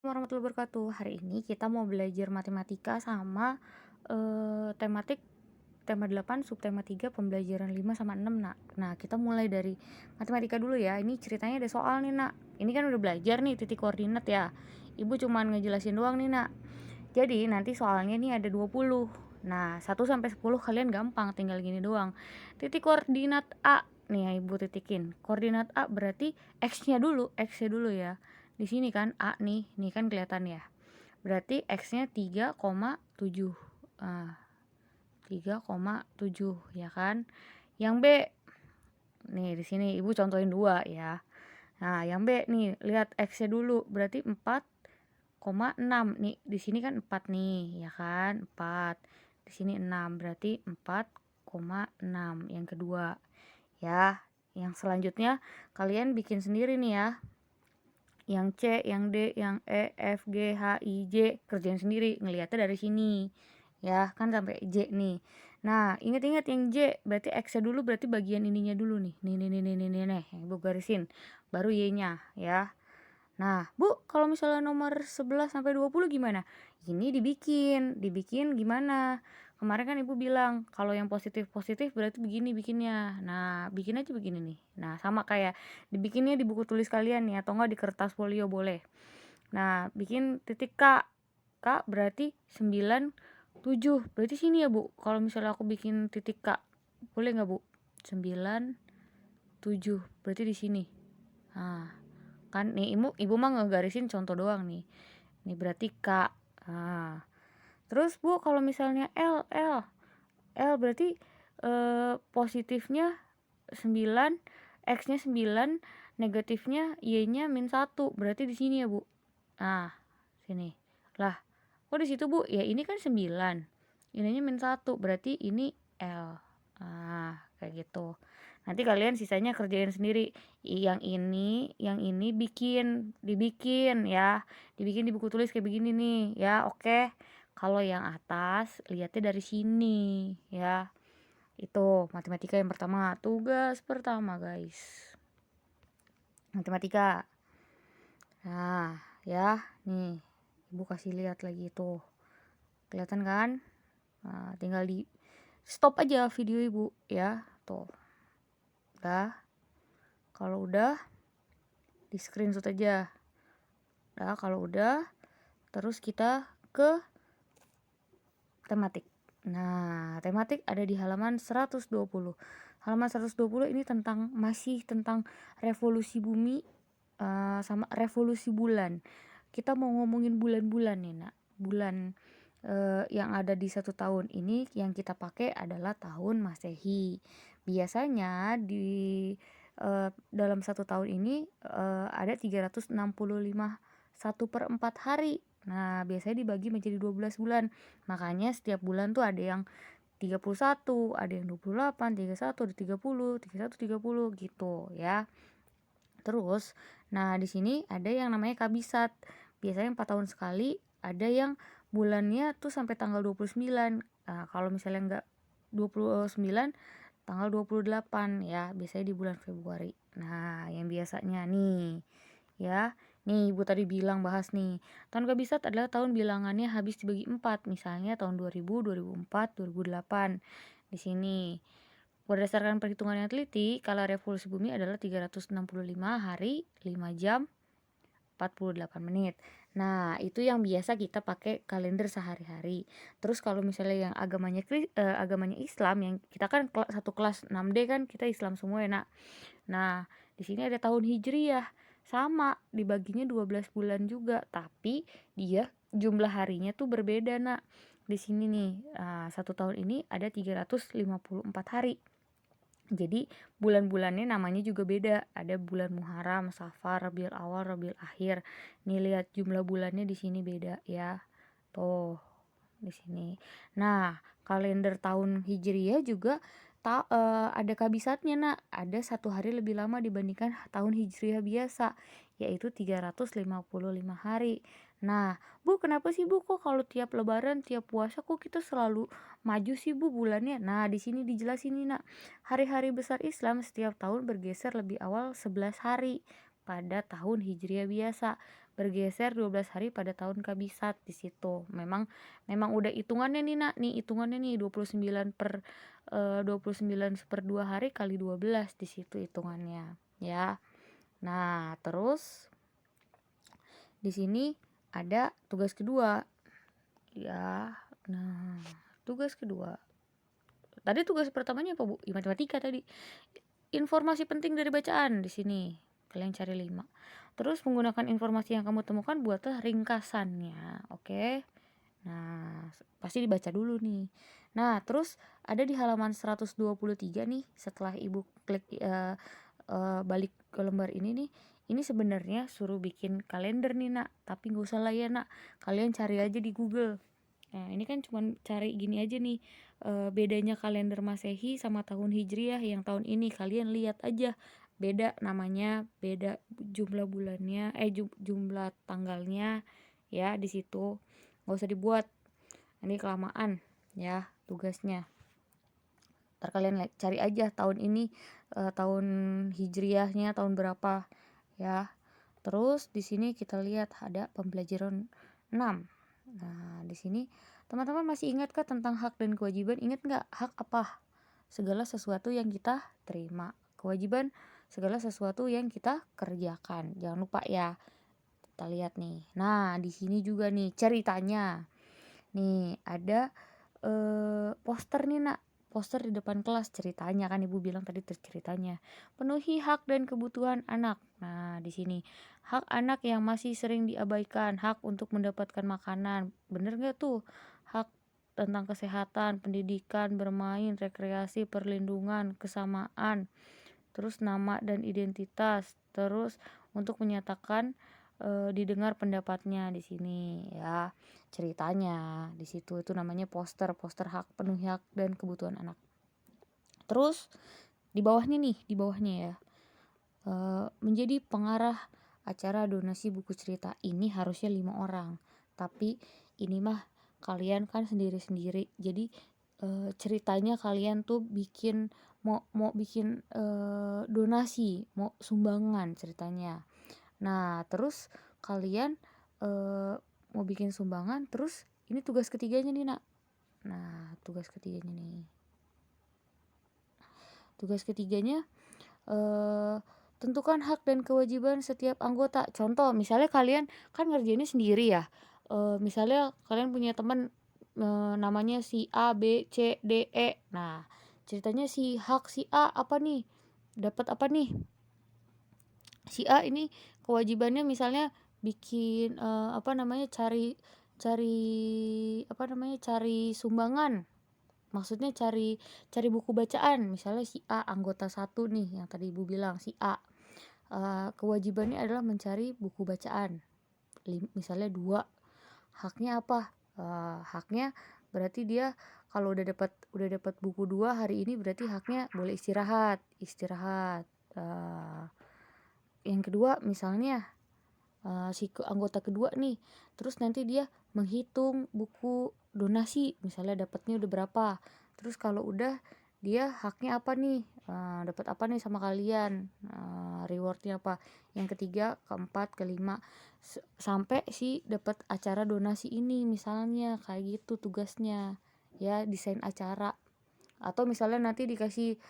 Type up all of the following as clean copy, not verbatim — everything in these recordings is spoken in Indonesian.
Warahmatullahi wabarakatuh. Hari ini kita mau belajar matematika sama tematik tema 8 subtema 3 pembelajaran 5 sama 6 nak. Nah, kita mulai dari matematika dulu ya. Ini ceritanya ada soal nih nak. Ini kan udah belajar nih titik koordinat ya. Ibu cuman ngejelasin doang nih nak. Jadi nanti soalnya nih ada 20. Nah, 1 sampai 10 kalian gampang, tinggal gini doang. Titik koordinat A nih ya ibu titikin. Koordinat A berarti X-nya dulu ya. Di sini kan A nih kan kelihatan ya. Berarti X-nya 3,7. Ah, 3,7 ya kan. Yang B nih di sini ibu contohin 2 ya. Nah, yang B nih lihat X-nya dulu berarti 4,6 nih. Di sini kan 4 nih ya kan. 4. Di sini 6 berarti 4,6 yang kedua. Ya, yang selanjutnya kalian bikin sendiri nih ya. Yang C, yang D, yang E, F, G, H, I, J kerjain sendiri, ngelihatnya dari sini. Ya, kan sampai J nih. Nah, ingat-ingat yang J berarti X-nya dulu berarti bagian ininya dulu nih. Nih. Ibu garisin. Baru Y-nya ya. Nah, Bu, kalau misalnya nomor 11 sampai 20 gimana? Ini dibikin gimana? Kemarin kan Ibu bilang kalau yang positif-positif berarti begini bikinnya. Nah, bikin aja begini nih. Nah, sama kayak dibikinnya di buku tulis kalian nih atau enggak di kertas folio boleh. Nah, bikin titik K. K berarti 9, 7. Berarti sini ya, Bu. Kalau misalnya aku bikin titik K, boleh nggak, Bu? 9, 7. Berarti di sini. Nah, kan nih ibu mah ngegarisin contoh doang nih. Ini berarti K. Nah, terus Bu kalau misalnya L berarti positifnya 9, X-nya 9, negatifnya Y-nya -1. Berarti di sini ya, Bu. Nah, sini. Lah, kok di situ, Bu? Ya ini kan 9. Ininya -1, berarti ini L. Nah, kayak gitu. Nanti kalian sisanya kerjain sendiri. Yang ini dibikin ya. Dibikin di buku tulis kayak begini nih, ya. Oke. Kalau yang atas lihatnya dari sini, ya. Itu matematika yang pertama, tugas pertama, guys. Matematika. Nah, ya, nih. Ibu kasih lihat lagi tuh. Kelihatan kan? Nah, tinggal di stop aja video Ibu, ya. Tuh. Udah. Kalau udah di screenshot aja. Nah, kalau udah terus kita ke tematik. Nah, tematik ada di halaman 120. Halaman 120 ini masih tentang revolusi bumi sama revolusi bulan. Kita mau ngomongin bulan-bulan nih, Nak. Bulan yang ada di 1 tahun ini yang kita pakai adalah tahun Masehi. Biasanya di dalam 1 tahun ini ada 365 1/4 hari. Nah, biasanya dibagi menjadi 12 bulan. Makanya setiap bulan tuh ada yang 31, ada yang 28, 31, ada 30, 31, 30 gitu ya. Terus, nah di sini ada yang namanya kabisat. Biasanya 4 tahun sekali, ada yang bulannya tuh sampai tanggal 29. Nah, kalau misalnya enggak 29, tanggal 28 ya, biasanya di bulan Februari. Nah, yang biasanya nih ya. Nih, Ibu tadi bilang bahas nih. Tahun kabisat adalah tahun bilangannya habis dibagi 4. Misalnya tahun 2000, 2004, 2008. Di sini. Berdasarkan perhitungan yang teliti, kala revolusi bumi adalah 365 hari, 5 jam, 48 menit. Nah, itu yang biasa kita pakai kalender sehari-hari. Terus kalau misalnya yang agamanya Islam, yang kita kan satu kelas 6D kan kita Islam semua ya, Nak. Nah, di sini ada tahun Hijriyah. Sama, dibaginya 12 bulan juga, tapi dia jumlah harinya tuh berbeda, Nak. Di sini nih, 1 tahun ini ada 354 hari. Jadi bulan-bulannya namanya juga beda. Ada bulan Muharram, Safar, Rabiul Awal, Rabiul Akhir. Nih lihat jumlah bulannya di sini beda ya. Tuh, di sini. Nah, kalender tahun Hijriyah juga ada kabisatnya, Nak. Ada 1 hari lebih lama dibandingkan tahun Hijriah biasa, yaitu 355 hari. Nah, Bu, kenapa sih Bu kok kalau tiap lebaran, tiap puasa kok kita selalu maju sih Bu bulannya? Nah, di sini dijelasin nih, Nak. Hari-hari besar Islam setiap tahun bergeser lebih awal 11 hari pada tahun Hijriah biasa. bergeser 12 hari pada tahun kabisat di situ. Memang udah hitungannya nih Nak, nih hitungannya nih 29/2 hari kali 12 di situ hitungannya ya. Nah, terus di sini ada tugas kedua ya. Nah, tugas kedua. Tadi tugas pertamanya apa, Bu? Matematika tadi. Informasi penting dari bacaan di sini. Kalian cari 5. Terus menggunakan informasi yang kamu temukan buatlah ringkasannya. Oke. Nah, pasti dibaca dulu nih. Nah, terus ada di halaman 123 nih, setelah Ibu klik balik ke lembar ini nih. Ini sebenarnya suruh bikin kalender nih Nak, tapi nggak usah lah ya Nak, kalian cari aja di Google. Nah, ini kan cuman cari gini aja nih, bedanya kalender Masehi sama tahun Hijriah yang tahun ini. Kalian lihat aja, beda namanya, beda jumlah bulannya, jumlah tanggalnya ya di situ. Nggak usah dibuat, ini kelamaan ya tugasnya. Ntar kalian cari aja tahun ini, tahun Hijriahnya tahun berapa ya. Terus di sini kita lihat ada pembelajaran 6. Nah, di sini teman-teman masih ingatkah tentang hak dan kewajiban? Ingat nggak? Hak apa? Segala sesuatu yang kita terima. Kewajiban segala sesuatu yang kita kerjakan. Jangan lupa ya. Kita lihat nih. Nah, di sini juga nih ceritanya. Nih, ada poster nih Nak. Poster di depan kelas, ceritanya kan Ibu bilang tadi ceritanya. Penuhi hak dan kebutuhan anak. Nah, di sini hak anak yang masih sering diabaikan, hak untuk mendapatkan makanan. Bener nggak tuh? Hak tentang kesehatan, pendidikan, bermain, rekreasi, perlindungan, kesamaan, terus nama dan identitas, terus untuk menyatakan didengar pendapatnya di sini ya. Ceritanya di situ itu namanya poster hak, penuhi hak dan kebutuhan anak. Terus di bawahnya ya, menjadi pengarah acara donasi buku cerita ini harusnya 5 orang, tapi ini mah kalian kan sendiri-sendiri. Jadi ceritanya kalian tuh bikin mau bikin donasi, mau sumbangan ceritanya. Nah, terus kalian mau bikin sumbangan, terus ini tugas ketiganya nih Nak. Nah, tugas ketiganya nih. Tugas ketiganya tentukan hak dan kewajiban setiap anggota. Contoh, misalnya kalian kan ngerjainnya sendiri ya. Misalnya kalian punya teman namanya si A, B, C, D, E. Nah, ceritanya si hak si A apa nih? Dapat apa nih? Si A ini kewajibannya misalnya bikin cari sumbangan. Maksudnya cari buku bacaan. Misalnya si A anggota 1 nih yang tadi Ibu bilang si A. Kewajibannya adalah mencari buku bacaan. Misalnya 2. Haknya apa? Haknya berarti dia kalau udah dapat buku 2 hari ini berarti haknya boleh istirahat. Yang kedua misalnya si anggota kedua nih, terus nanti dia menghitung buku donasi, misalnya dapatnya udah berapa. Terus kalau udah dia haknya apa nih, dapat apa nih sama kalian, rewardnya apa. Yang ketiga, keempat, kelima, sampai si dapat acara donasi ini, misalnya kayak gitu tugasnya ya, desain acara. Atau misalnya nanti dikasih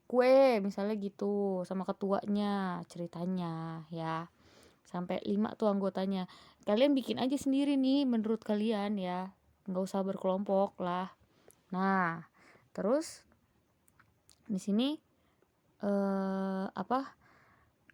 kue misalnya gitu sama ketuanya ceritanya ya. Sampai 5 tuh anggotanya. Kalian bikin aja sendiri nih menurut kalian ya. Nggak usah berkelompok lah. Nah, terus di sini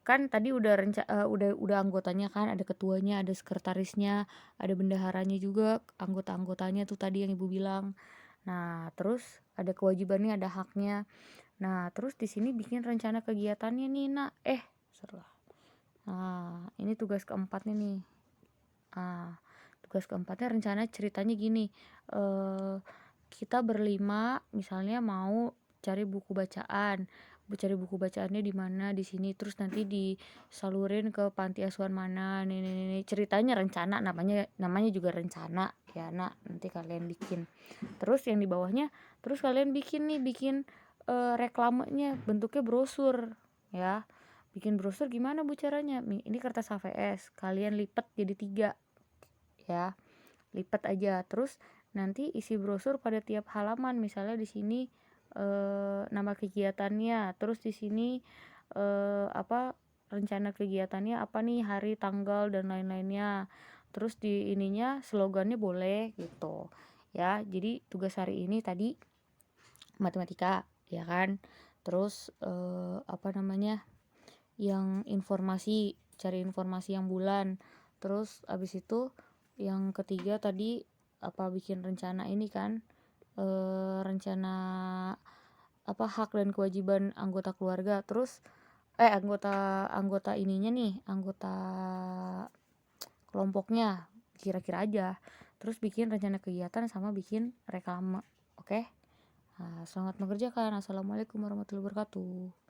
kan tadi udah anggotanya kan, ada ketuanya, ada sekretarisnya, ada bendaharanya juga, anggota-anggotanya tuh tadi yang Ibu bilang. Nah, terus ada kewajibannya, ada haknya. Nah, terus di sini bikin rencana kegiatannya nih, Nak. Salah. Nah, ini tugas keempatnya nih. Tugas keempatnya rencana ceritanya gini. Kita berlima misalnya mau cari buku bacaan. Cari buku bacaannya di mana, di sini, terus nanti disalurin ke panti asuhan mana. Nih. Ceritanya rencana, namanya juga rencana ya, Nak. Nanti kalian bikin. Terus yang di bawahnya, terus kalian bikin reklamenya bentuknya brosur ya. bikin brosur gimana Bu caranya? Ini kertas HVS, kalian lipat jadi 3 ya. Lipat aja. Terus nanti isi brosur pada tiap halaman, misalnya di sini nama kegiatannya, terus di sini rencana kegiatannya apa nih, hari, tanggal dan lain-lainnya. Terus di ininya slogannya boleh gitu. Ya, jadi tugas hari ini tadi matematika, ya kan? Terus yang informasi, cari informasi yang bulan. Terus abis itu yang ketiga tadi bikin rencana ini kan, rencana hak dan kewajiban anggota keluarga. Terus anggota ininya nih, anggota kelompoknya kira-kira aja. Terus bikin rencana kegiatan sama bikin reklame. Oke? Nah, selamat mengerjakan. Assalamualaikum warahmatullahi wabarakatuh.